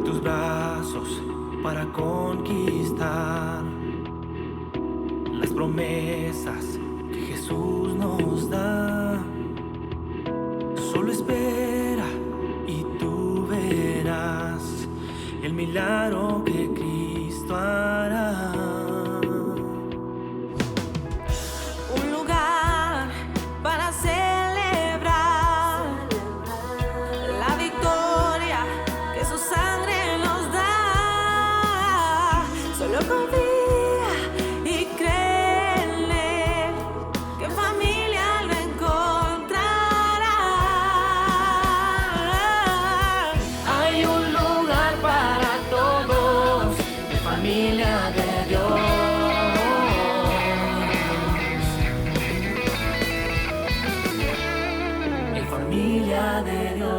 tus brazos para conquistar las promesas que Jesús nos da. Solo espera y tú verás el milagro que Cristo hará. Un lugar para celebrar la victoria que su sangre nos da. Solo confía y cree en Él, que en familia lo encontrará. Hay un lugar para todos, de familia de Dios. En familia de Dios.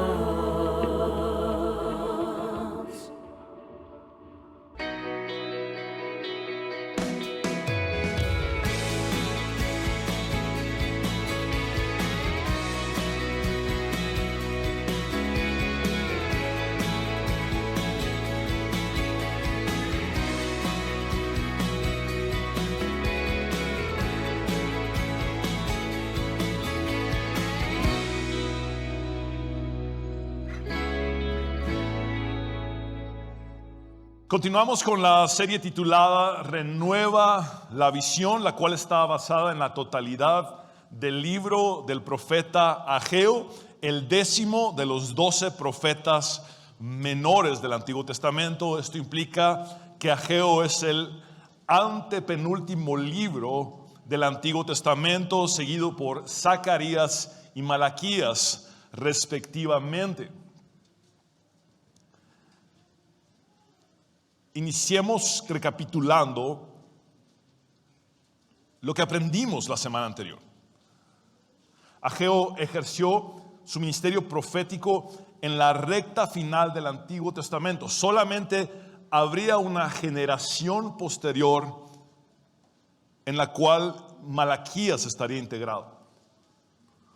Continuamos con la serie titulada Renueva la visión, la cual está basada en la totalidad del libro del profeta Ageo, el 10º de los 12 profetas menores del Antiguo Testamento. Esto implica que Ageo es el antepenúltimo libro del Antiguo Testamento, seguido por Zacarías y Malaquías respectivamente. Iniciemos recapitulando lo que aprendimos la semana anterior. Ageo ejerció su ministerio profético en la recta final del Antiguo Testamento. Solamente habría una generación posterior en la cual Malaquías estaría integrado.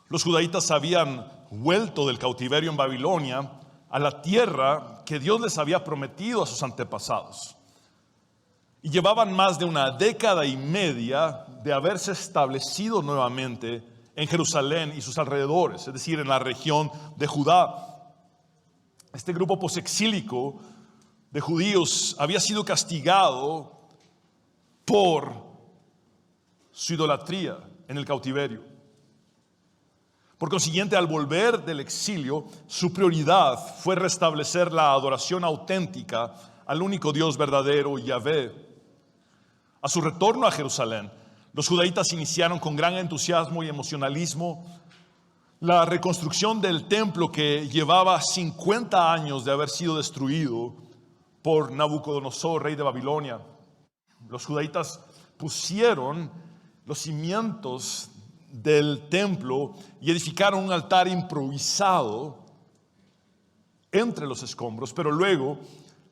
Los judaítas habían vuelto del cautiverio en Babilonia a la tierra que Dios les había prometido a sus antepasados. Y llevaban más de una década y media de haberse establecido nuevamente en Jerusalén y sus alrededores, es decir, en la región de Judá. Este grupo posexílico de judíos había sido castigado por su idolatría en el cautiverio. Por consiguiente, al volver del exilio, su prioridad fue restablecer la adoración auténtica al único Dios verdadero, Yahvé. A su retorno a Jerusalén, los judaítas iniciaron con gran entusiasmo y emocionalismo la reconstrucción del templo que llevaba 50 años de haber sido destruido por Nabucodonosor, rey de Babilonia. Los judaítas pusieron los cimientos del templo y edificaron un altar improvisado entre los escombros, pero luego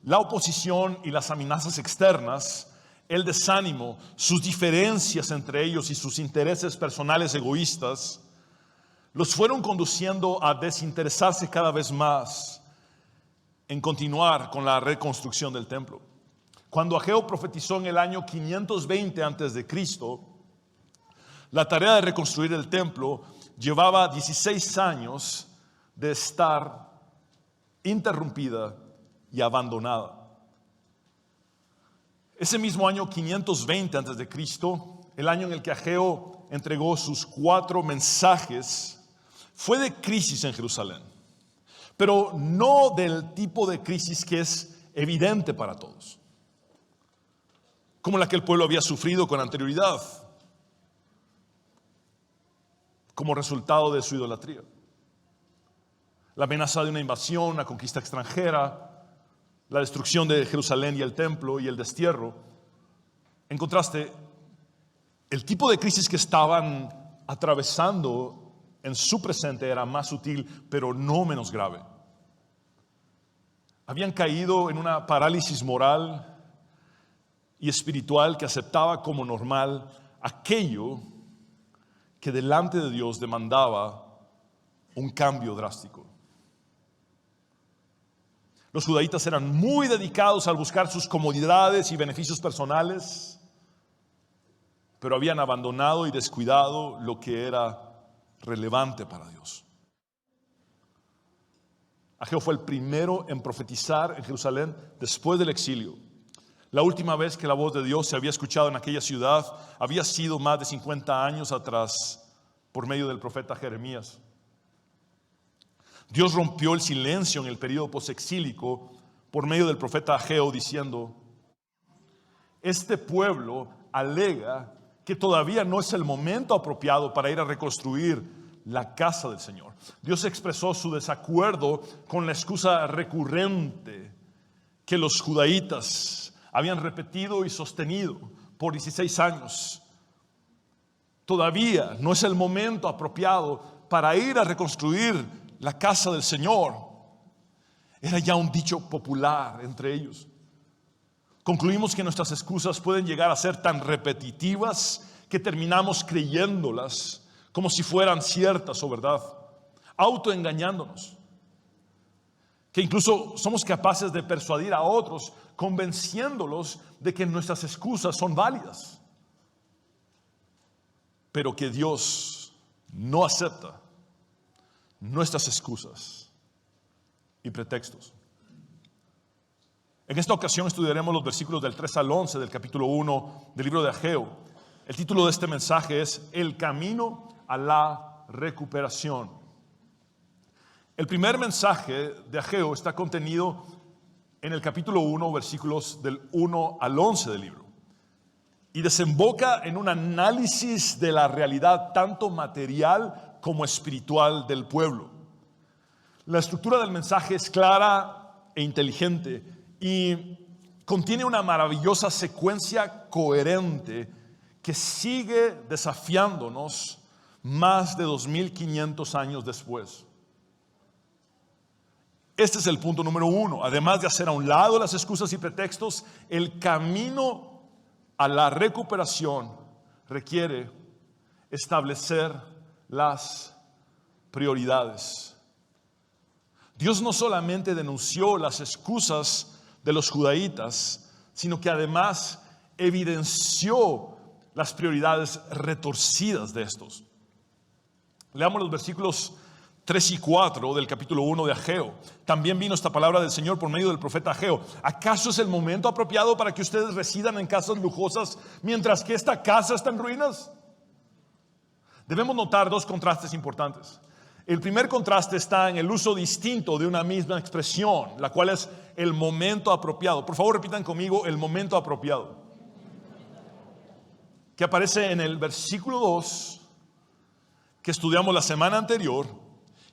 la oposición y las amenazas externas, el desánimo, sus diferencias entre ellos y sus intereses personales egoístas los fueron conduciendo a desinteresarse cada vez más en continuar con la reconstrucción del templo. Cuando Ageo profetizó en el año 520 a.C., la tarea de reconstruir el templo llevaba 16 años de estar interrumpida y abandonada. Ese mismo año 520 a.C., el año en el que Ageo entregó sus 4 mensajes, fue de crisis en Jerusalén, pero no del tipo de crisis que es evidente para todos, como la que el pueblo había sufrido con anterioridad, como resultado de su idolatría. La amenaza de una invasión, una conquista extranjera, la destrucción de Jerusalén y el templo y el destierro. En contraste, el tipo de crisis que estaban atravesando en su presente era más sutil, pero no menos grave. Habían caído en una parálisis moral y espiritual que aceptaba como normal aquello que delante de Dios demandaba un cambio drástico. Los judaítas eran muy dedicados al buscar sus comodidades y beneficios personales, pero habían abandonado y descuidado lo que era relevante para Dios. Ageo fue el primero en profetizar en Jerusalén después del exilio. La última vez que la voz de Dios se había escuchado en aquella ciudad había sido más de 50 años atrás por medio del profeta Jeremías. Dios rompió el silencio en el periodo posexílico por medio del profeta Ageo diciendo: este pueblo alega que todavía no es el momento apropiado para ir a reconstruir la casa del Señor. Dios expresó su desacuerdo con la excusa recurrente que los judaítas habían repetido y sostenido por 16 años. Todavía no es el momento apropiado para ir a reconstruir la casa del Señor. Era ya un dicho popular entre ellos. Concluimos que nuestras excusas pueden llegar a ser tan repetitivas que terminamos creyéndolas como si fueran ciertas o verdad, autoengañándonos, que incluso somos capaces de persuadir a otros convenciéndolos de que nuestras excusas son válidas, pero que Dios no acepta nuestras excusas y pretextos. En esta ocasión estudiaremos los versículos del 3 al 11 del capítulo 1 del libro de Ageo. El título de este mensaje es El camino a la recuperación. El primer mensaje de Ageo está contenido en el capítulo 1, versículos del 1 al 11 del libro, y desemboca en un análisis de la realidad tanto material como espiritual del pueblo. La estructura del mensaje es clara e inteligente y contiene una maravillosa secuencia coherente que sigue desafiándonos más de 2500 años después. Este es el punto número 1. Además de hacer a un lado las excusas y pretextos, el camino a la recuperación requiere establecer las prioridades. Dios no solamente denunció las excusas de los judaítas, sino que además evidenció las prioridades retorcidas de estos. Leamos los versículos 3 y 4 del capítulo 1 de Ageo. También vino esta palabra del Señor por medio del profeta Ageo. ¿Acaso es el momento apropiado para que ustedes residan en casas lujosas mientras que esta casa está en ruinas? Debemos notar dos contrastes importantes. El primer contraste está en el uso distinto de una misma expresión, la cual es el momento apropiado. Por favor, repitan conmigo: el momento apropiado, que aparece en el versículo 2 que estudiamos la semana anterior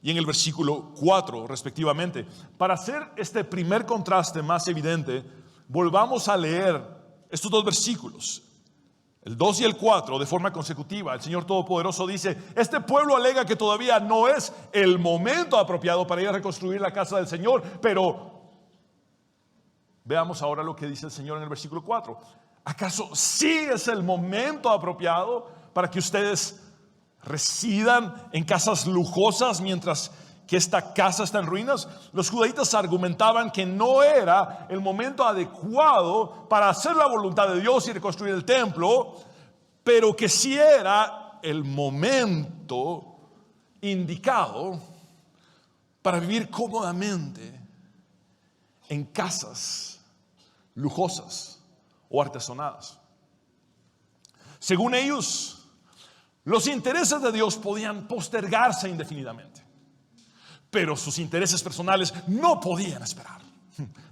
y en el versículo 4 respectivamente. Para hacer este primer contraste más evidente, volvamos a leer estos dos versículos, el 2 y el 4, de forma consecutiva. El Señor Todopoderoso dice: este pueblo alega que todavía no es el momento apropiado para ir a reconstruir la casa del Señor, pero veamos ahora lo que dice el Señor en el versículo 4. ¿Acaso sí es el momento apropiado para que ustedes residan en casas lujosas mientras que esta casa está en ruinas? Los judaítas argumentaban que no era el momento adecuado para hacer la voluntad de Dios y reconstruir el templo, pero que sí era el momento indicado para vivir cómodamente en casas lujosas o artesonadas. Según ellos, los intereses de Dios podían postergarse indefinidamente, pero sus intereses personales no podían esperar.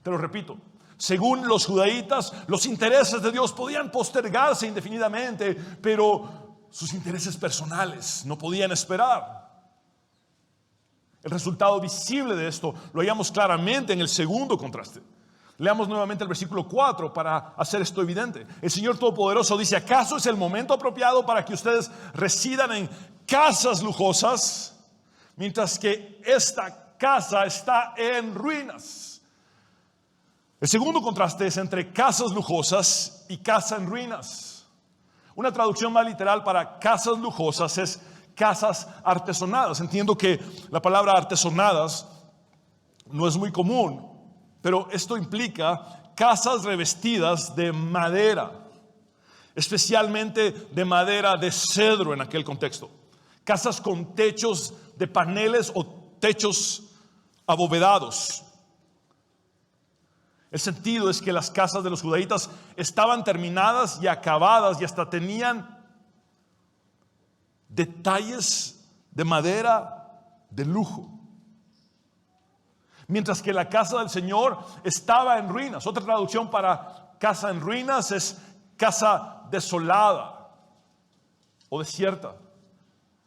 Te lo repito, según los judaítas, los intereses de Dios podían postergarse indefinidamente, pero sus intereses personales no podían esperar. El resultado visible de esto lo hallamos claramente en el segundo contraste. Leamos nuevamente el versículo 4 para hacer esto evidente. El Señor Todopoderoso dice: ¿acaso es el momento apropiado para que ustedes residan en casas lujosas mientras que esta casa está en ruinas? El segundo contraste es entre casas lujosas y casa en ruinas. Una traducción más literal para casas lujosas es casas artesonadas. Entiendo que la palabra artesonadas no es muy común Pero esto implica casas revestidas de madera, especialmente de madera de cedro en aquel contexto. Casas con techos de paneles o techos abovedados. El sentido es que las casas de los judaítas estaban terminadas y acabadas y hasta tenían detalles de madera de lujo. Mientras que la casa del Señor estaba en ruinas. Otra traducción para casa en ruinas es casa desolada o desierta.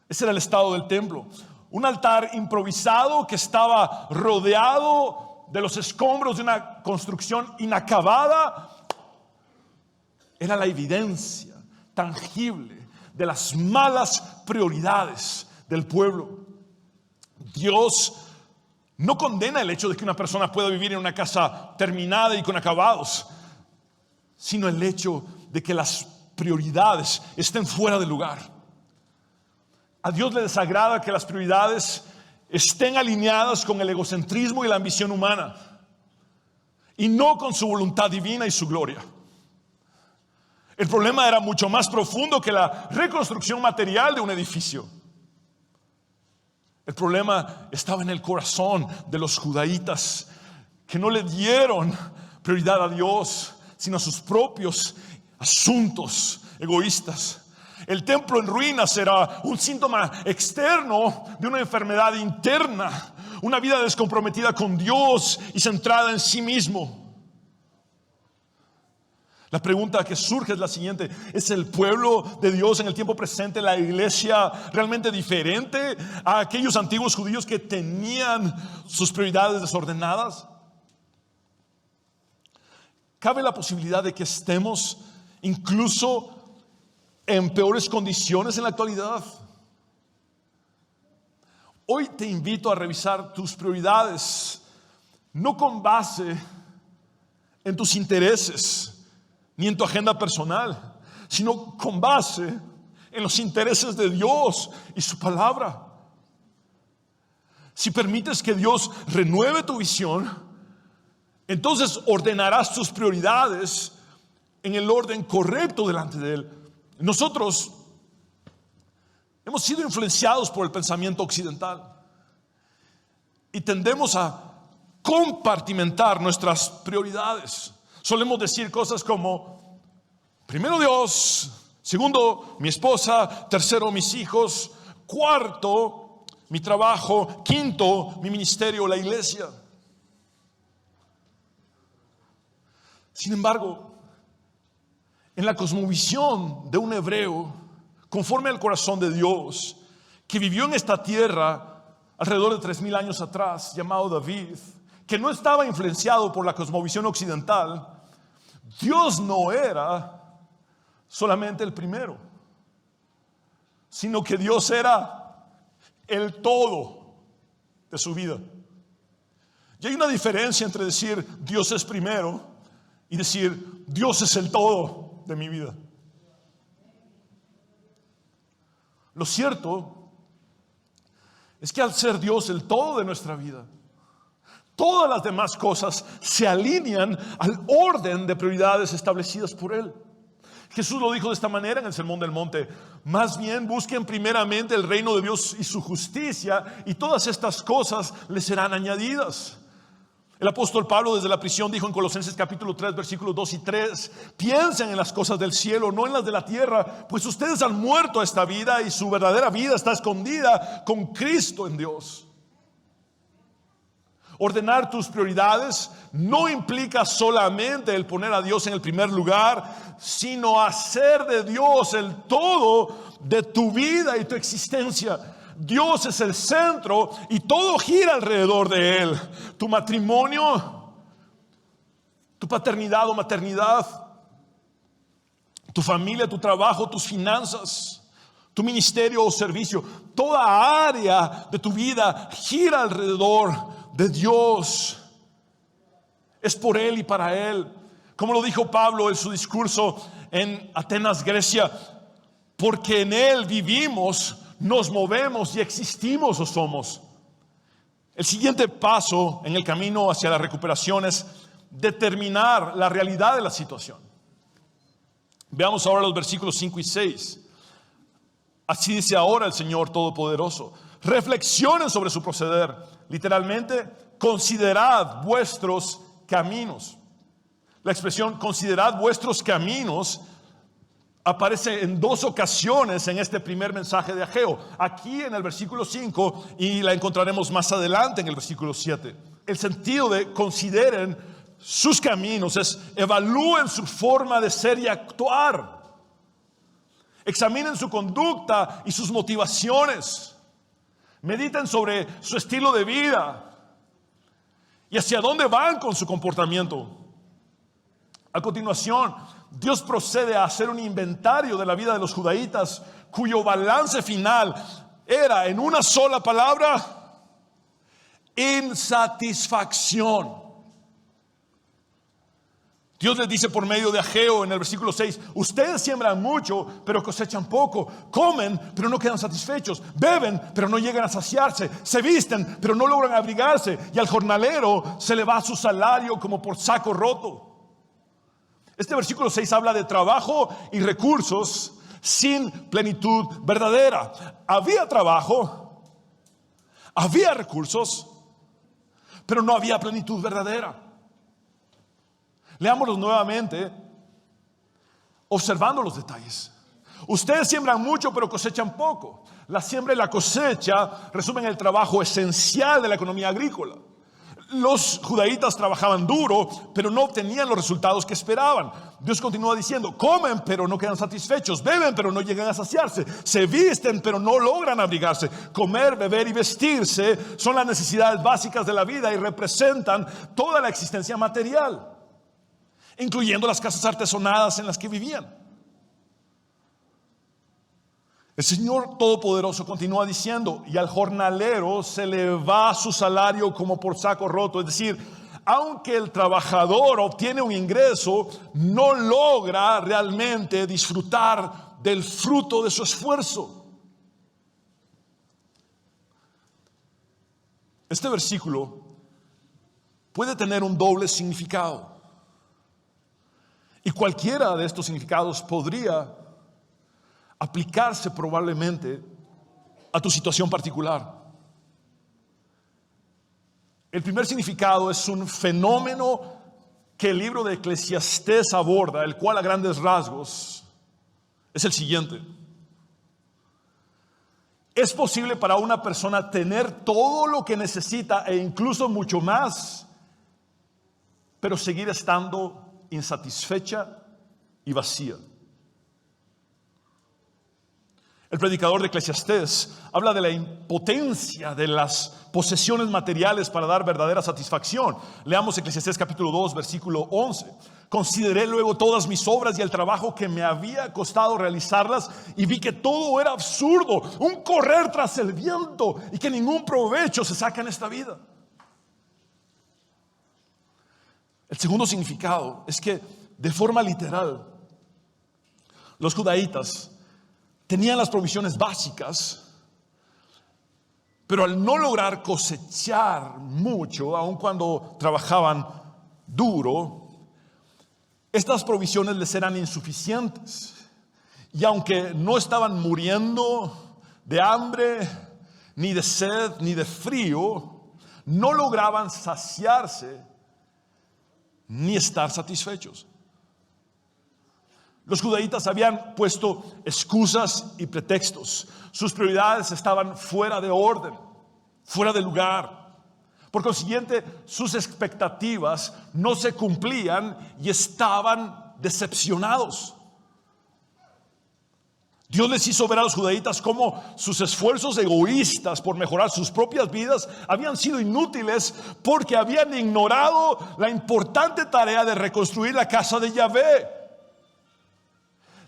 Ese era el estado del templo. Un altar improvisado que estaba rodeado de los escombros de una construcción inacabada. Era la evidencia tangible de las malas prioridades del pueblo. Dios no condena el hecho de que una persona pueda vivir en una casa terminada y con acabados, sino el hecho de que las prioridades estén fuera de lugar. A Dios le desagrada que las prioridades estén alineadas con el egocentrismo y la ambición humana y no con su voluntad divina y su gloria. El problema era mucho más profundo que la reconstrucción material de un edificio. El problema estaba en el corazón de los judaítas, que no le dieron prioridad a Dios, sino a sus propios asuntos egoístas. El templo en ruinas era un síntoma externo de una enfermedad interna, una vida descomprometida con Dios y centrada en sí mismo. La pregunta que surge es la siguiente: ¿es el pueblo de Dios en el tiempo presente, la iglesia, realmente diferente a aquellos antiguos judíos que tenían sus prioridades desordenadas? ¿Cabe la posibilidad de que estemos incluso en peores condiciones en la actualidad? Hoy te invito a revisar tus prioridades, no con base en tus intereses ni en tu agenda personal, sino con base en los intereses de Dios y su palabra. Si permites que Dios renueve tu visión, entonces ordenarás tus prioridades en el orden correcto delante de Él. Nosotros hemos sido influenciados por el pensamiento occidental y tendemos a compartimentar nuestras prioridades. Solemos decir cosas como: primero Dios, segundo mi esposa, tercero mis hijos, cuarto mi trabajo, quinto mi ministerio, la iglesia. Sin embargo, en la cosmovisión de un hebreo, conforme al corazón de Dios, que vivió en esta tierra alrededor de 3000 años atrás, llamado David, que no estaba influenciado por la cosmovisión occidental, Dios no era solamente el primero, sino que Dios era el todo de su vida. Y hay una diferencia entre decir Dios es primero y decir Dios es el todo de mi vida. Lo cierto es que al ser Dios el todo de nuestra vida, todas las demás cosas se alinean al orden de prioridades establecidas por Él. Jesús lo dijo de esta manera en el Sermón del Monte: más bien busquen primeramente el reino de Dios y su justicia, y todas estas cosas les serán añadidas. El apóstol Pablo desde la prisión dijo en Colosenses capítulo 3 versículos 2 y 3: piensen en las cosas del cielo, no en las de la tierra, pues ustedes han muerto a esta vida y su verdadera vida está escondida con Cristo en Dios. Ordenar tus prioridades no implica solamente el poner a Dios en el primer lugar, sino hacer de Dios el todo de tu vida y tu existencia. Dios es el centro y todo gira alrededor de Él. Tu matrimonio, tu paternidad o maternidad, tu familia, tu trabajo, tus finanzas, tu ministerio o servicio, toda área de tu vida gira alrededor de Dios. Es por Él y para Él. Como lo dijo Pablo en su discurso en Atenas, Grecia: porque en Él vivimos, nos movemos y existimos o somos. El siguiente paso en el camino hacia la recuperación es determinar la realidad de la situación. Veamos ahora los versículos 5 y 6. Así dice ahora el Señor Todopoderoso: reflexionen sobre su proceder. Literalmente, considerad vuestros caminos. La expresión considerad vuestros caminos aparece en 2 ocasiones en este primer mensaje de Ageo. Aquí en el versículo 5 y la encontraremos más adelante en el versículo 7. El sentido de consideren sus caminos es evalúen su forma de ser y actuar. Examinen su conducta y sus motivaciones. Mediten sobre su estilo de vida y hacia dónde van con su comportamiento. A continuación, Dios procede a hacer un inventario de la vida de los judaítas, cuyo balance final era, en una sola palabra, insatisfacción. Dios les dice por medio de Ageo en el versículo 6: ustedes siembran mucho, pero cosechan poco. Comen, pero no quedan satisfechos. Beben, pero no llegan a saciarse. Se visten, pero no logran abrigarse. Y al jornalero se le va su salario como por saco roto. Este versículo 6 habla de trabajo y recursos sin plenitud verdadera. Había trabajo, había recursos, pero no había plenitud verdadera. Leámoslos nuevamente, observando los detalles. Ustedes siembran mucho, pero cosechan poco. La siembra y la cosecha resumen el trabajo esencial de la economía agrícola. Los judaítas trabajaban duro, pero no obtenían los resultados que esperaban. Dios continúa diciendo: comen, pero no quedan satisfechos. Beben, pero no llegan a saciarse. Se visten, pero no logran abrigarse. Comer, beber y vestirse son las necesidades básicas de la vida y representan toda la existencia material, incluyendo las casas artesonadas en las que vivían. El Señor Todopoderoso continúa diciendo: y al jornalero se le va su salario como por saco roto. Es decir, aunque el trabajador obtiene un ingreso, no logra realmente disfrutar del fruto de su esfuerzo. Este versículo puede tener un doble significado, y cualquiera de estos significados podría aplicarse probablemente a tu situación particular. El primer significado es un fenómeno que el libro de Eclesiastés aborda, el cual a grandes rasgos es el siguiente: es posible para una persona tener todo lo que necesita e incluso mucho más, pero seguir estando insatisfecha y vacía. El predicador de Eclesiastés habla de la impotencia de las posesiones materiales para dar verdadera satisfacción. Leamos Eclesiastés capítulo 2, versículo 11. Consideré luego todas mis obras y el trabajo que me había costado realizarlas, y vi que todo era absurdo, un correr tras el viento, y que ningún provecho se saca en esta vida. El segundo significado es que, de forma literal, los judaítas tenían las provisiones básicas, pero al no lograr cosechar mucho, aun cuando trabajaban duro, estas provisiones les eran insuficientes. Y aunque no estaban muriendo de hambre, ni de sed, ni de frío, no lograban saciarse ni estar satisfechos. Los judaítas habían puesto excusas y pretextos. Sus prioridades estaban fuera de orden, fuera de lugar. Por consiguiente, sus expectativas no se cumplían y estaban decepcionados. Dios les hizo ver a los judaítas cómo sus esfuerzos egoístas por mejorar sus propias vidas habían sido inútiles, porque habían ignorado la importante tarea de reconstruir la casa de Yahvé.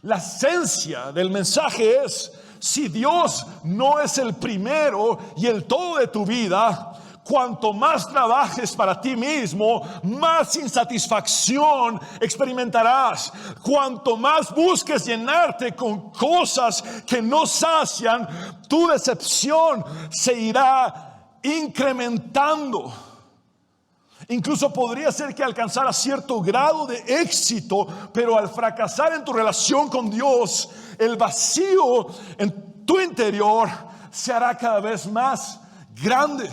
La esencia del mensaje es: si Dios no es el primero y el todo de tu vida, cuanto más trabajes para ti mismo, más insatisfacción experimentarás. Cuanto más busques llenarte con cosas que no sacian, tu decepción se irá incrementando. Incluso podría ser que alcanzara cierto grado de éxito, pero al fracasar en tu relación con Dios, el vacío en tu interior se hará cada vez más grande.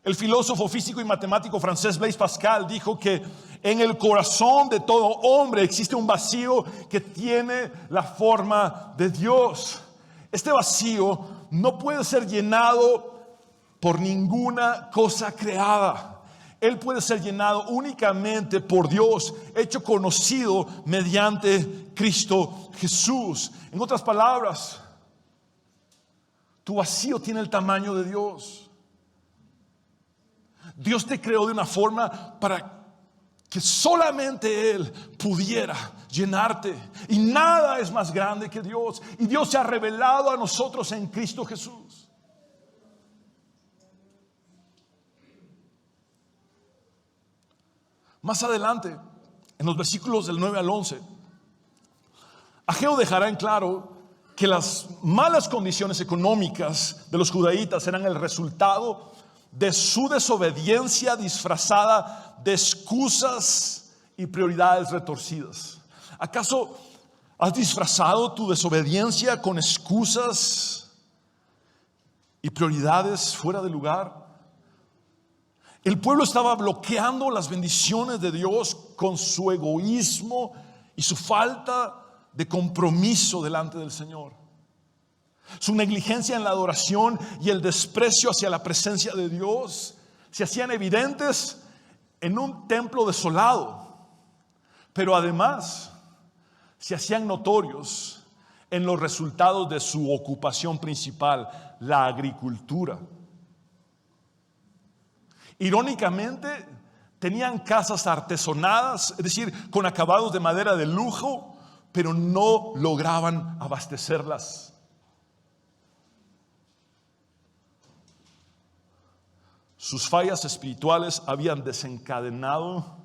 El filósofo físico y matemático francés Blaise Pascal dijo que en el corazón de todo hombre existe un vacío que tiene la forma de Dios. Este vacío no puede ser llenado por ninguna cosa creada. Él puede ser llenado únicamente por Dios, hecho conocido mediante Cristo Jesús. En otras palabras, tu vacío tiene el tamaño de Dios. Dios te creó de una forma para que solamente Él pudiera llenarte. Y nada es más grande que Dios. Y Dios se ha revelado a nosotros en Cristo Jesús. Más adelante, en los versículos del 9 al 11, Ageo dejará en claro que las malas condiciones económicas de los judaítas eran el resultado de su desobediencia disfrazada de excusas y prioridades retorcidas. ¿Acaso has disfrazado tu desobediencia con excusas y prioridades fuera de lugar? El pueblo estaba bloqueando las bendiciones de Dios con su egoísmo y su falta de compromiso delante del Señor. Su negligencia en la adoración y el desprecio hacia la presencia de Dios se hacían evidentes en un templo desolado, pero además se hacían notorios en los resultados de su ocupación principal, la agricultura. Irónicamente, tenían casas artesonadas, es decir, con acabados de madera de lujo, pero no lograban abastecerlas. Sus fallas espirituales habían desencadenado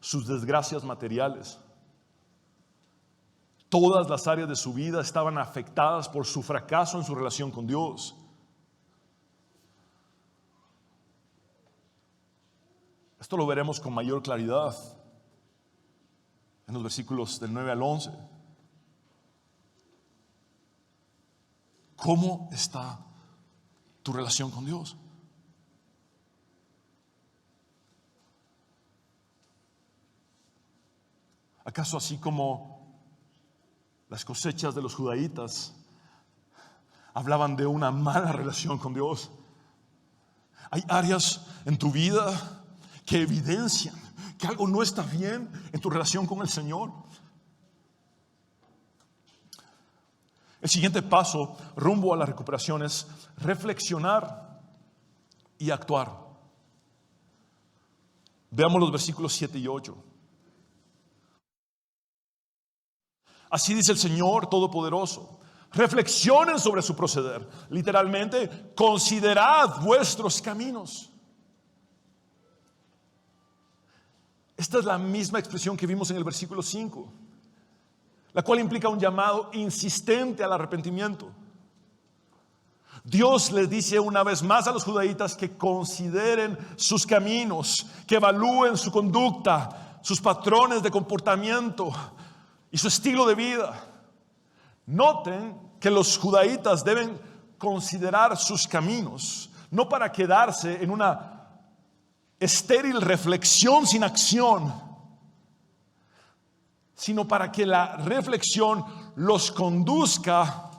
sus desgracias materiales. Todas las áreas de su vida estaban afectadas por su fracaso en su relación con Dios. Esto lo veremos con mayor claridad en los versículos del 9 al 11. ¿Cómo está tu relación con Dios? ¿Acaso así como las cosechas de los judaítas hablaban de una mala relación con Dios? Hay áreas en tu vida que evidencian que algo no está bien en tu relación con el Señor. El siguiente paso rumbo a la recuperación es reflexionar y actuar. Veamos los versículos 7 y 8. Así dice el Señor Todopoderoso: reflexionen sobre su proceder. Literalmente, considerad vuestros caminos. Esta es la misma expresión que vimos en el versículo 5, la cual implica un llamado insistente al arrepentimiento. Dios les dice una vez más a los judaítas que consideren sus caminos, que evalúen su conducta, sus patrones de comportamiento y su estilo de vida. Noten que los judaítas deben considerar sus caminos, no para quedarse en una estéril reflexión sin acción, sino para que la reflexión los conduzca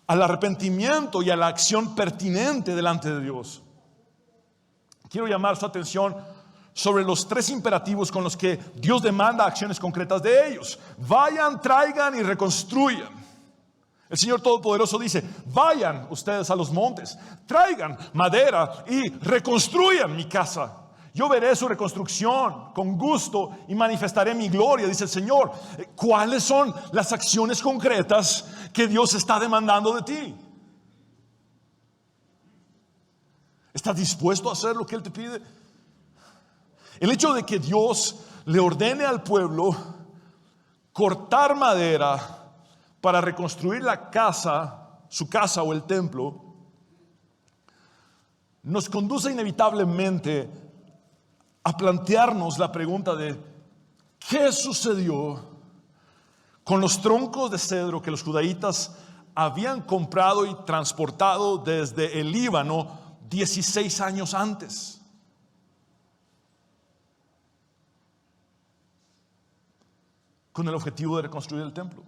al arrepentimiento y a la acción pertinente delante de Dios. Quiero llamar su atención sobre los 3 imperativos con los que Dios demanda acciones concretas de ellos. Vayan, traigan y reconstruyan. El Señor Todopoderoso dice: vayan ustedes a los montes, traigan madera y reconstruyan mi casa. Yo veré su reconstrucción con gusto y manifestaré mi gloria, dice el Señor. ¿Cuáles son las acciones concretas que Dios está demandando de ti? ¿Estás dispuesto a hacer lo que Él te pide? El hecho de que Dios le ordene al pueblo cortar madera para reconstruir la casa, su casa o el templo, nos conduce inevitablemente a plantearnos la pregunta de ¿qué sucedió con los troncos de cedro que los judaítas habían comprado y transportado desde el Líbano 16 años antes? Con el objetivo de reconstruir el templo.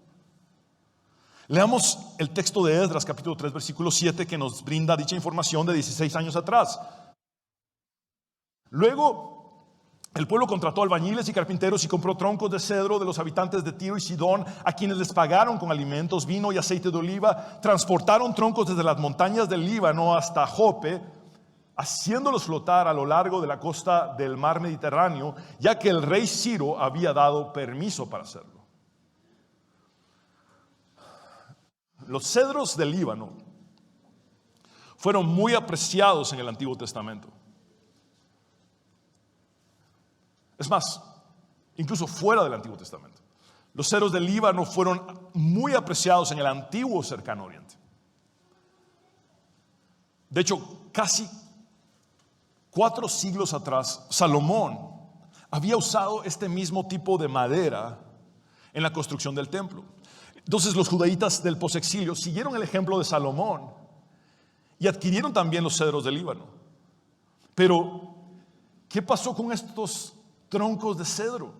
Leamos el texto de Esdras, capítulo 3, versículo 7, que nos brinda dicha información de 16 años atrás. Luego, el pueblo contrató albañiles y carpinteros y compró troncos de cedro de los habitantes de Tiro y Sidón, a quienes les pagaron con alimentos, vino y aceite de oliva. Transportaron troncos desde las montañas del Líbano hasta Jope, haciéndolos flotar a lo largo de la costa del mar Mediterráneo, ya que el rey Ciro había dado permiso para hacerlo. Los cedros del Líbano fueron muy apreciados en el Antiguo Testamento. Es más, incluso fuera del Antiguo Testamento. Los cedros del Líbano fueron muy apreciados en el antiguo Cercano Oriente. De hecho, casi 4 siglos atrás, Salomón había usado este mismo tipo de madera en la construcción del templo. Entonces los judaítas del posexilio siguieron el ejemplo de Salomón y adquirieron también los cedros del Líbano. Pero, ¿qué pasó con estos troncos de cedro?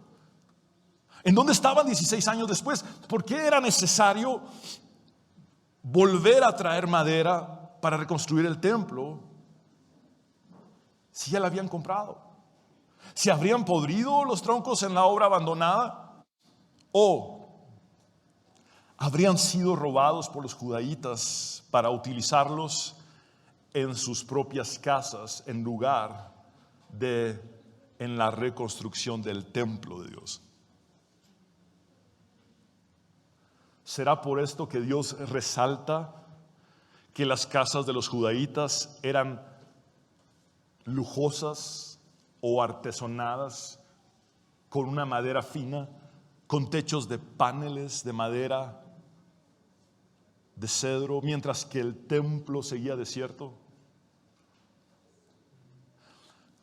¿En dónde estaban 16 años después? ¿Por qué era necesario volver a traer madera para reconstruir el templo si ya la habían comprado? ¿Se habrían podrido los troncos en la obra abandonada? ¿O habrían sido robados por los judaítas para utilizarlos en sus propias casas en lugar de en la reconstrucción del templo de Dios? ¿Será por esto que Dios resalta que las casas de los judaítas eran lujosas o artesonadas con una madera fina, con techos de paneles de madera de cedro, mientras que el templo seguía desierto?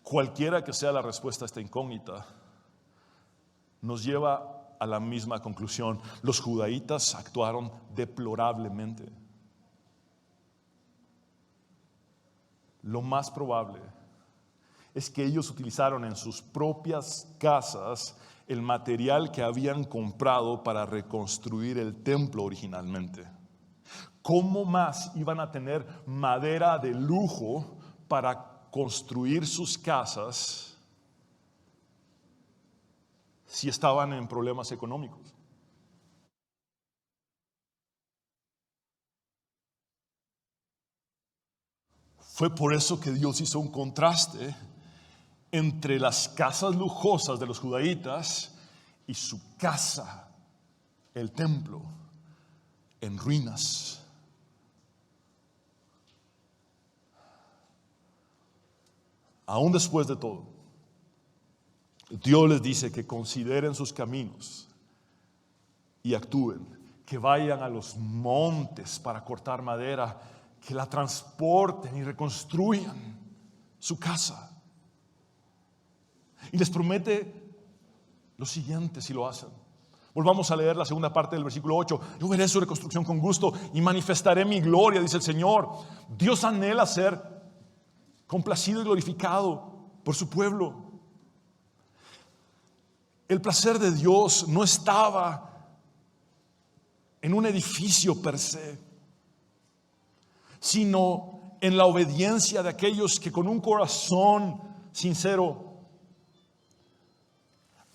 Cualquiera que sea la respuesta a esta incógnita, nos lleva a la misma conclusión. Los judaítas actuaron deplorablemente. Lo más probable es que ellos utilizaron en sus propias casas el material que habían comprado para reconstruir el templo originalmente. ¿Cómo más iban a tener madera de lujo para construir sus casas si estaban en problemas económicos? Fue por eso que Dios hizo un contraste entre las casas lujosas de los judaítas y su casa, el templo, en ruinas. Aún después de todo, Dios les dice que consideren sus caminos y actúen, que vayan a los montes para cortar madera, que la transporten y reconstruyan su casa. Y les promete lo siguiente si lo hacen. Volvamos a leer la segunda parte del versículo 8. Yo veré su reconstrucción con gusto y manifestaré mi gloria, dice el Señor. Dios anhela ser complacido y glorificado por su pueblo. El placer de Dios no estaba en un edificio per se, sino en la obediencia de aquellos que con un corazón sincero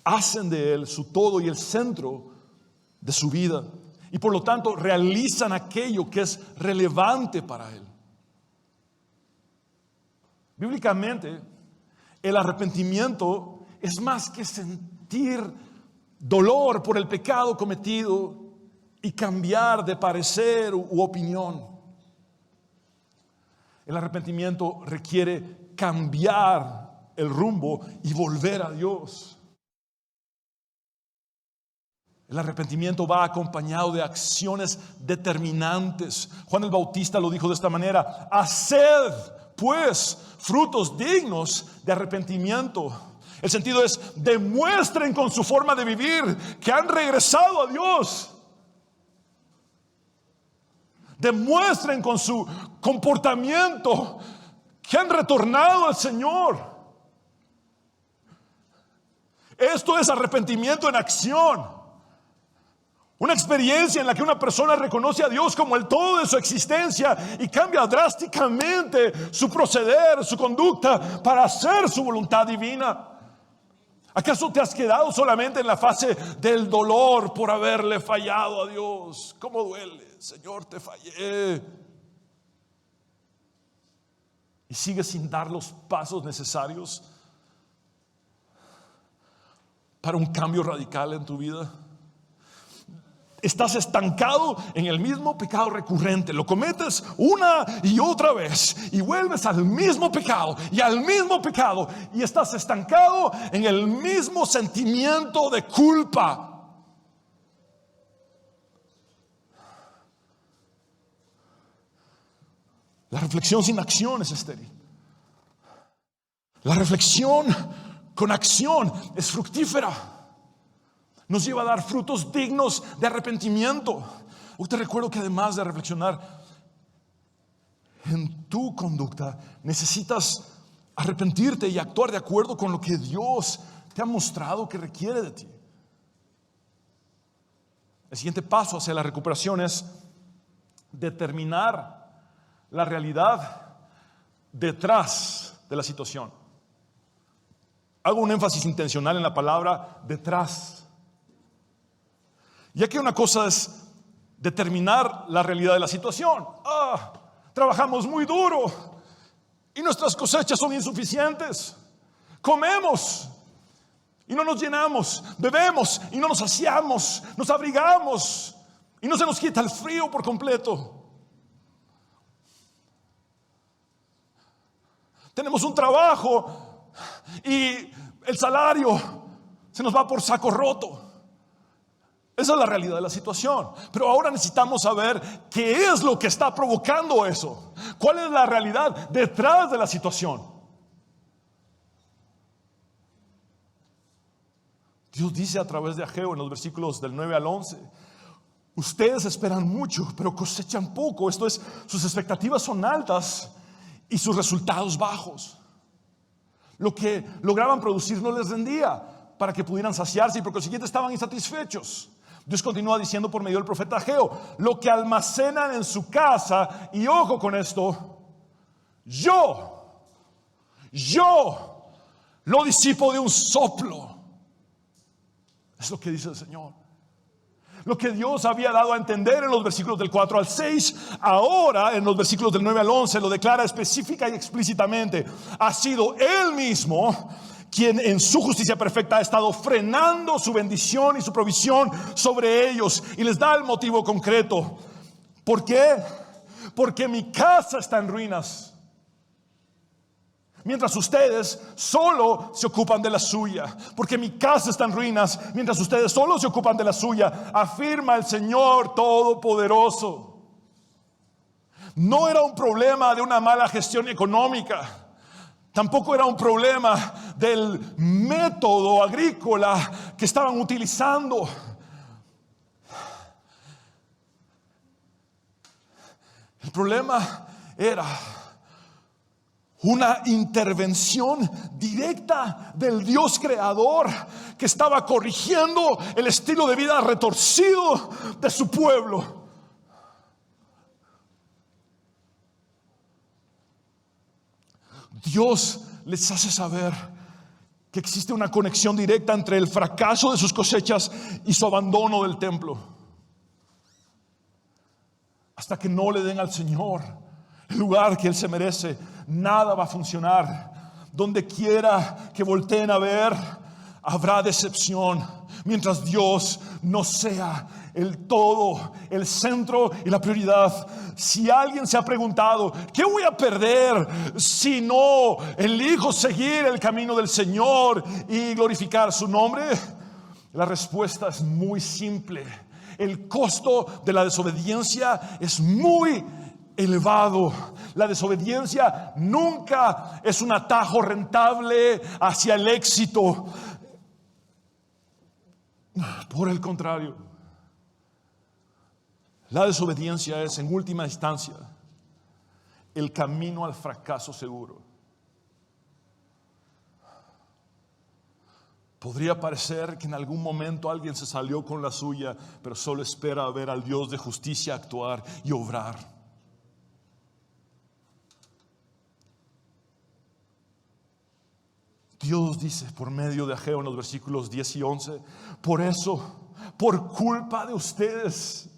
hacen de Él su todo y el centro de su vida, y por lo tanto realizan aquello que es relevante para Él. Bíblicamente, el arrepentimiento es más que sentir dolor por el pecado cometido y cambiar de parecer u opinión. El arrepentimiento requiere cambiar el rumbo y volver a Dios. El arrepentimiento va acompañado de acciones determinantes. Juan el Bautista lo dijo de esta manera: haced pues frutos dignos de arrepentimiento. El sentido es: demuestren con su forma de vivir que han regresado a Dios. Demuestren con su comportamiento que han retornado al Señor. Esto es arrepentimiento en acción. Una experiencia en la que una persona reconoce a Dios como el todo de su existencia y cambia drásticamente su proceder, su conducta para hacer su voluntad divina. ¿Acaso te has quedado solamente en la fase del dolor por haberle fallado a Dios? ¿Cómo duele? Señor, te fallé. Y sigues sin dar los pasos necesarios para un cambio radical en tu vida. Estás estancado en el mismo pecado recurrente. Lo cometes una y otra vez y vuelves al mismo pecado y al mismo pecado, y estás estancado en el mismo sentimiento de culpa. La reflexión sin acción es estéril. La reflexión con acción es fructífera. Nos lleva a dar frutos dignos de arrepentimiento. Hoy te recuerdo que además de reflexionar en tu conducta, necesitas arrepentirte y actuar de acuerdo con lo que Dios te ha mostrado que requiere de ti. El siguiente paso hacia la recuperación es determinar la realidad detrás de la situación. Hago un énfasis intencional en la palabra detrás, ya que una cosa es determinar la realidad de la situación. Trabajamos muy duro y nuestras cosechas son insuficientes. Comemos y no nos llenamos. Bebemos y no nos saciamos. Nos abrigamos y no se nos quita el frío por completo. Tenemos un trabajo y el salario se nos va por saco roto. Esa es la realidad de la situación. Pero ahora necesitamos saber qué es lo que está provocando eso. ¿Cuál es la realidad detrás de la situación? Dios dice a través de Ageo en los versículos del 9 al 11: ustedes esperan mucho, pero cosechan poco. Esto es, sus expectativas son altas y sus resultados bajos. Lo que lograban producir no les rendía para que pudieran saciarse, y por consiguiente estaban insatisfechos. Dios continúa diciendo por medio del profeta Ageo: lo que almacenan en su casa, y ojo con esto, yo lo disipo de un soplo. Es lo que dice el Señor. Lo que Dios había dado a entender en los versículos del 4 al 6, ahora en los versículos del 9 al 11 lo declara específica y explícitamente. Ha sido Él mismo quien en su justicia perfecta ha estado frenando su bendición y su provisión sobre ellos, y les da el motivo concreto. ¿Por qué? Porque mi casa está en ruinas, mientras ustedes solo se ocupan de la suya. Porque mi casa está en ruinas, mientras ustedes solo se ocupan de la suya, afirma el Señor Todopoderoso. No era un problema de una mala gestión económica. Tampoco era un problema del método agrícola que estaban utilizando. El problema era una intervención directa del Dios creador, que estaba corrigiendo el estilo de vida retorcido de su pueblo. Dios les hace saber que existe una conexión directa entre el fracaso de sus cosechas y su abandono del templo. Hasta que no le den al Señor el lugar que Él se merece, nada va a funcionar. Donde quiera que volteen a ver, habrá decepción, mientras Dios no sea el todo, el centro y la prioridad. Si alguien se ha preguntado, ¿qué voy a perder si no elijo seguir el camino del Señor y glorificar su nombre? La respuesta es muy simple. El costo de la desobediencia es muy elevado. La desobediencia nunca es un atajo rentable hacia el éxito. Por el contrario, la desobediencia es en última instancia el camino al fracaso seguro. Podría parecer que en algún momento alguien se salió con la suya, pero solo espera ver al Dios de justicia actuar y obrar. Dios dice por medio de Ageo en los versículos 10 y 11, por eso, por culpa de ustedes.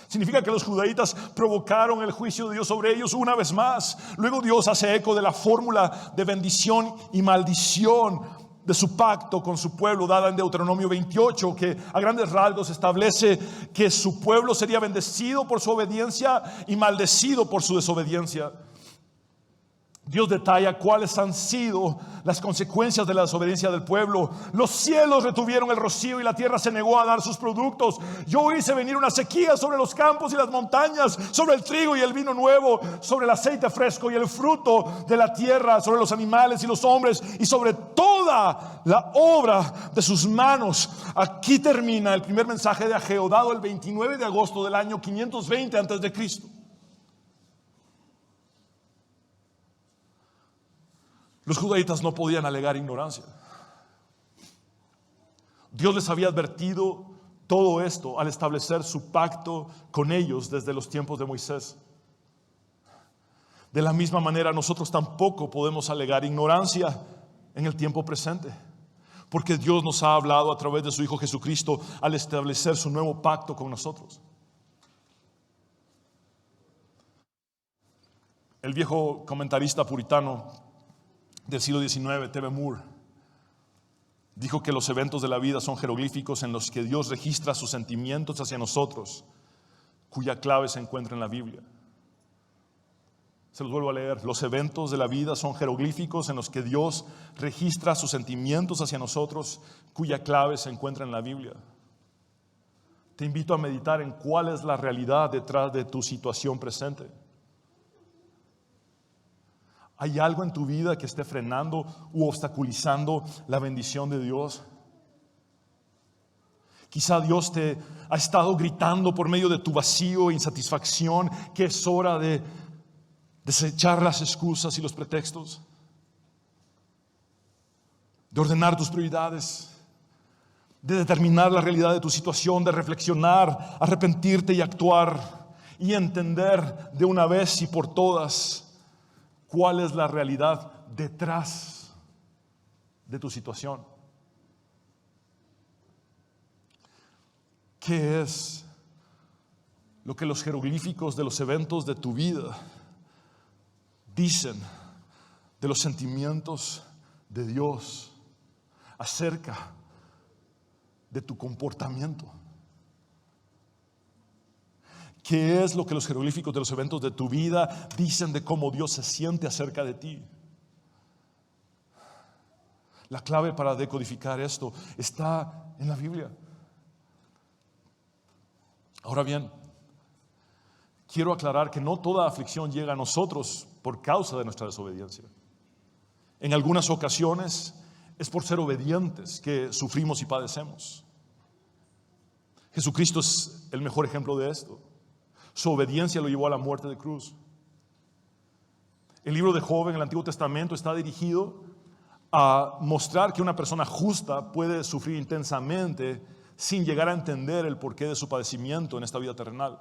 Significa que los judaítas provocaron el juicio de Dios sobre ellos una vez más. Luego Dios hace eco de la fórmula de bendición y maldición de su pacto con su pueblo dada en Deuteronomio 28, que a grandes rasgos establece que su pueblo sería bendecido por su obediencia y maldecido por su desobediencia. Dios detalla cuáles han sido las consecuencias de la desobediencia del pueblo. Los cielos retuvieron el rocío y la tierra se negó a dar sus productos. Yo hice venir una sequía sobre los campos y las montañas, sobre el trigo y el vino nuevo, sobre el aceite fresco y el fruto de la tierra, sobre los animales y los hombres y sobre toda la obra de sus manos. Aquí termina el primer mensaje de Ageo, dado el 29 de agosto del año 520 antes de Cristo. Los judaítas no podían alegar ignorancia. Dios les había advertido todo esto al establecer su pacto con ellos desde los tiempos de Moisés. De la misma manera, nosotros tampoco podemos alegar ignorancia en el tiempo presente, porque Dios nos ha hablado a través de su Hijo Jesucristo al establecer su nuevo pacto con nosotros. El viejo comentarista puritano del siglo XIX, T.B. Moore, dijo que los eventos de la vida son jeroglíficos en los que Dios registra sus sentimientos hacia nosotros, cuya clave se encuentra en la Biblia. Se los vuelvo a leer. Los eventos de la vida son jeroglíficos en los que Dios registra sus sentimientos hacia nosotros, cuya clave se encuentra en la Biblia. Te invito a meditar en cuál es la realidad detrás de tu situación presente. ¿Hay algo en tu vida que esté frenando u obstaculizando la bendición de Dios? Quizá Dios te ha estado gritando por medio de tu vacío e insatisfacción que es hora de desechar las excusas y los pretextos, de ordenar tus prioridades, de determinar la realidad de tu situación, de reflexionar, arrepentirte y actuar y entender de una vez y por todas cuál es la realidad detrás de tu situación. ¿Qué es lo que los jeroglíficos de los eventos de tu vida dicen de los sentimientos de Dios acerca de tu comportamiento? ¿Qué es lo que los jeroglíficos de los eventos de tu vida dicen de cómo Dios se siente acerca de ti? La clave para decodificar esto está en la Biblia. Ahora bien, quiero aclarar que no toda aflicción llega a nosotros por causa de nuestra desobediencia. En algunas ocasiones es por ser obedientes que sufrimos y padecemos. Jesucristo es el mejor ejemplo de esto. Su obediencia lo llevó a la muerte de cruz. El libro de Job en el Antiguo Testamento está dirigido a mostrar que una persona justa puede sufrir intensamente sin llegar a entender el porqué de su padecimiento en esta vida terrenal.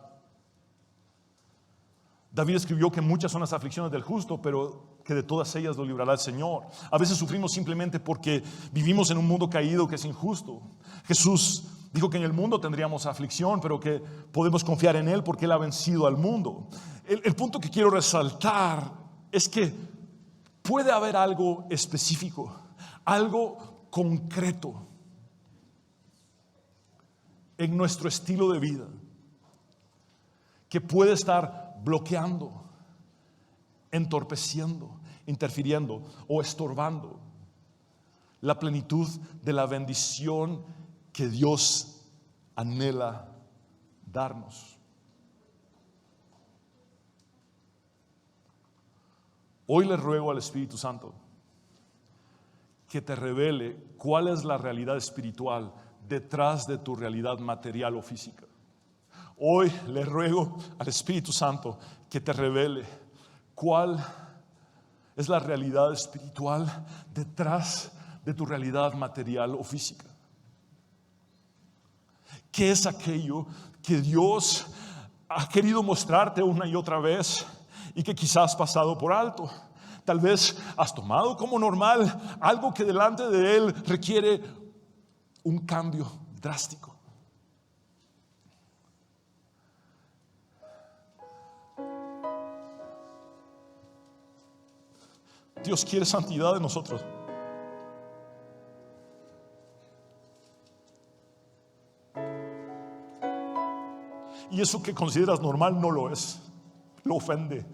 David escribió que muchas son las aflicciones del justo, pero que de todas ellas lo librará el Señor. A veces sufrimos simplemente porque vivimos en un mundo caído que es injusto. Jesús dijo que en el mundo tendríamos aflicción, pero que podemos confiar en Él porque Él ha vencido al mundo. El punto que quiero resaltar es que puede haber algo específico, algo concreto en nuestro estilo de vida que puede estar bloqueando, entorpeciendo, interfiriendo o estorbando la plenitud de la bendición que Dios anhela darnos. Hoy le ruego al Espíritu Santo que te revele cuál es la realidad espiritual detrás de tu realidad material o física. Hoy le ruego al Espíritu Santo que te revele cuál es la realidad espiritual detrás de tu realidad material o física. ¿Qué es aquello que Dios ha querido mostrarte una y otra vez y que quizás has pasado por alto? Tal vez has tomado como normal algo que delante de Él requiere un cambio drástico. Dios quiere santidad de nosotros. Y eso que consideras normal no lo es. Lo ofende.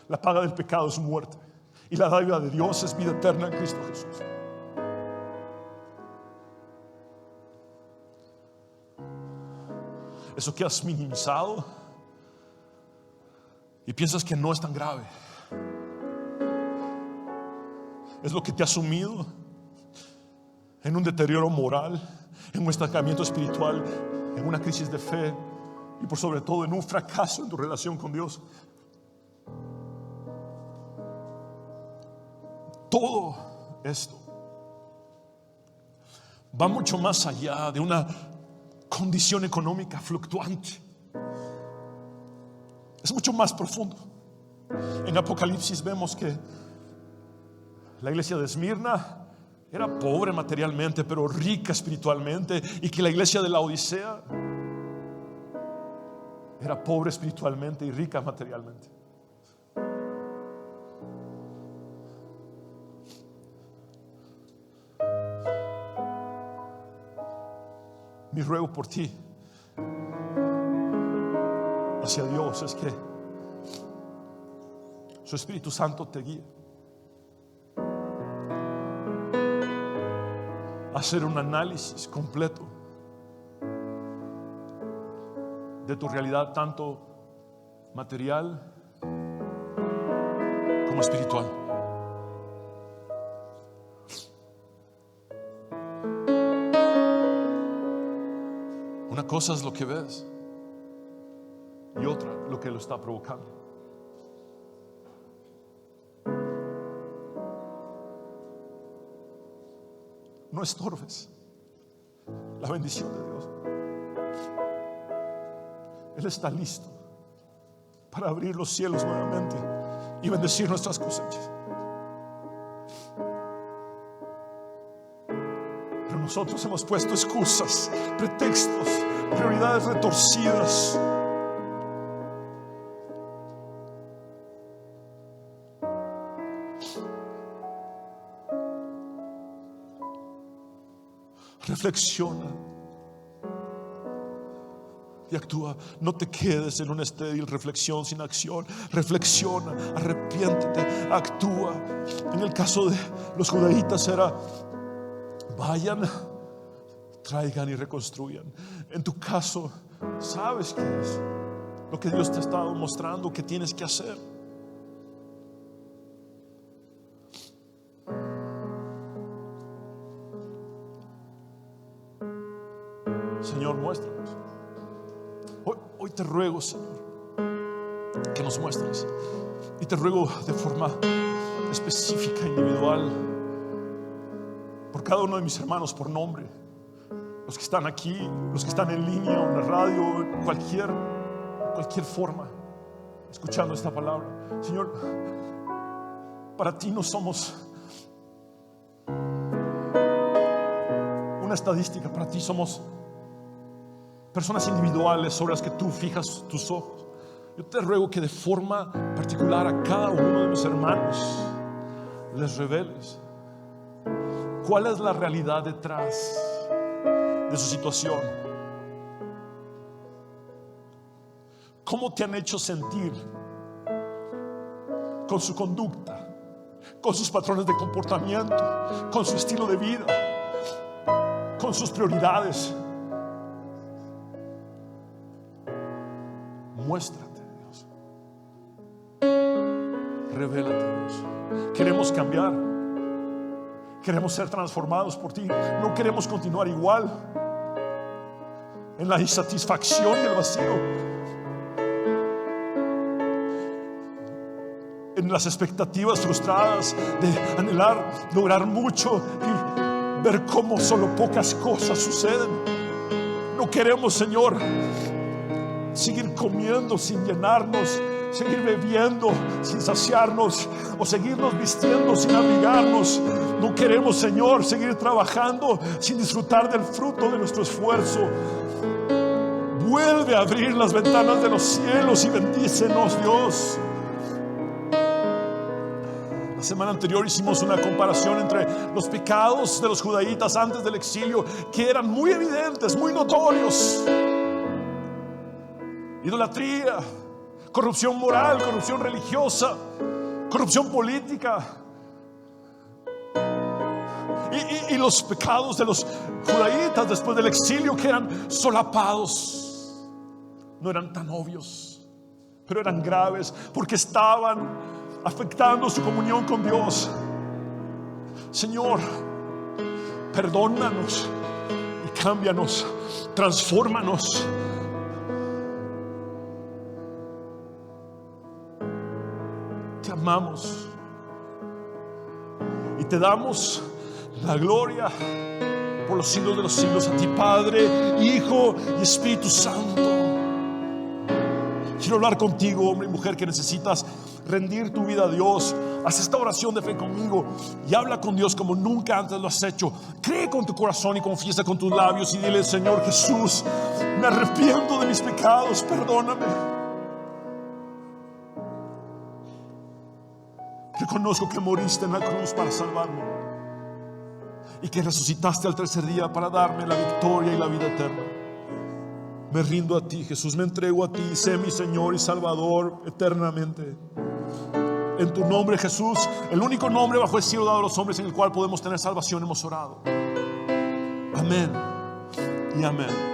La paga del pecado es muerte, y la dádiva de Dios es vida eterna en Cristo Jesús. Eso que has minimizado y piensas que no es tan grave, es lo que te ha sumido en un deterioro moral, en un estancamiento espiritual, en una crisis de fe y por sobre todo en un fracaso en tu relación con Dios. Todo esto va mucho más allá de una condición económica fluctuante. Es mucho más profundo. En Apocalipsis vemos que la iglesia de Esmirna era pobre materialmente, pero rica espiritualmente, y que la iglesia de la Odisea era pobre espiritualmente y rica materialmente. Mi ruego por ti hacia Dios es que su Espíritu Santo te guíe a hacer un análisis completo de tu realidad, tanto material como espiritual. Una cosa es lo que ves y otra lo que lo está provocando. No estorbes la bendición de Dios. Él está listo para abrir los cielos nuevamente y bendecir nuestras cosechas. Pero nosotros hemos puesto excusas, pretextos, prioridades retorcidas. Reflexiona y actúa. No te quedes en una estéril reflexión sin acción. Reflexiona, arrepiéntete, actúa. En el caso de los judaítas era: vayan, traigan y reconstruyan. En tu caso, sabes qué es lo que Dios te ha estado mostrando que tienes que hacer. Señor, muéstranos. Hoy te ruego, Señor, que nos muestres. Y te ruego de forma específica, individual, por cada uno de mis hermanos por nombre, los que están aquí, los que están en línea o en la radio, en cualquier forma, escuchando esta palabra. Señor, para ti no somos una estadística, para ti somos personas individuales sobre las que tú fijas tus ojos. Yo te ruego que de forma particular a cada uno de mis hermanos les reveles cuál es la realidad detrás de su situación. ¿Cómo te han hecho sentir con su conducta, con sus patrones de comportamiento, con su estilo de vida, con sus prioridades? Muéstrate, Dios. revélate, Dios. Queremos cambiar. Queremos ser transformados por ti. No queremos continuar igual en la insatisfacción y el vacío, en las expectativas frustradas de anhelar lograr mucho y ver cómo solo pocas cosas suceden. No queremos, Señor, seguir comiendo sin llenarnos, seguir bebiendo sin saciarnos, o seguirnos vistiendo sin abrigarnos. No queremos, Señor, seguir trabajando sin disfrutar del fruto de nuestro esfuerzo. Vuelve a abrir las ventanas de los cielos y bendícenos, Dios. La semana anterior hicimos una comparación entre los pecados de los judaítas antes del exilio, que eran muy evidentes, muy notorios: idolatría, corrupción moral, corrupción religiosa, corrupción política. Y los pecados de los judaítas después del exilio, que eran solapados. No eran tan obvios, pero eran graves porque estaban afectando su comunión con Dios. Señor, perdónanos y cámbianos, transfórmanos. Te amamos y te damos la gloria por los siglos de los siglos. A ti, Padre, Hijo y Espíritu Santo. Quiero hablar contigo, hombre y mujer, que necesitas rendir tu vida a Dios. Haz esta oración de fe conmigo y habla con Dios como nunca antes lo has hecho. Cree con tu corazón y confiesa con tus labios y dile: Señor Jesús, me arrepiento de mis pecados, perdóname. Reconozco que moriste en la cruz para salvarme y que resucitaste al tercer día para darme la victoria y la vida eterna. Me rindo a ti, Jesús, me entrego a ti. Sé mi Señor y Salvador eternamente. En tu nombre, Jesús, el único nombre bajo el cielo dado a los hombres en el cual podemos tener salvación, hemos orado. Amén y amén.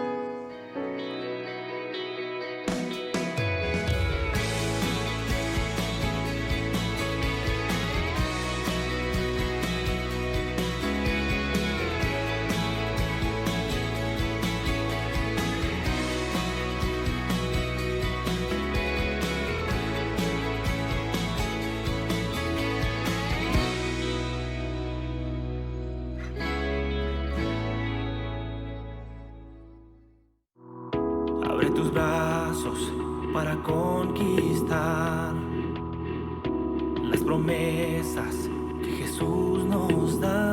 Abre tus brazos para conquistar las promesas que Jesús nos da.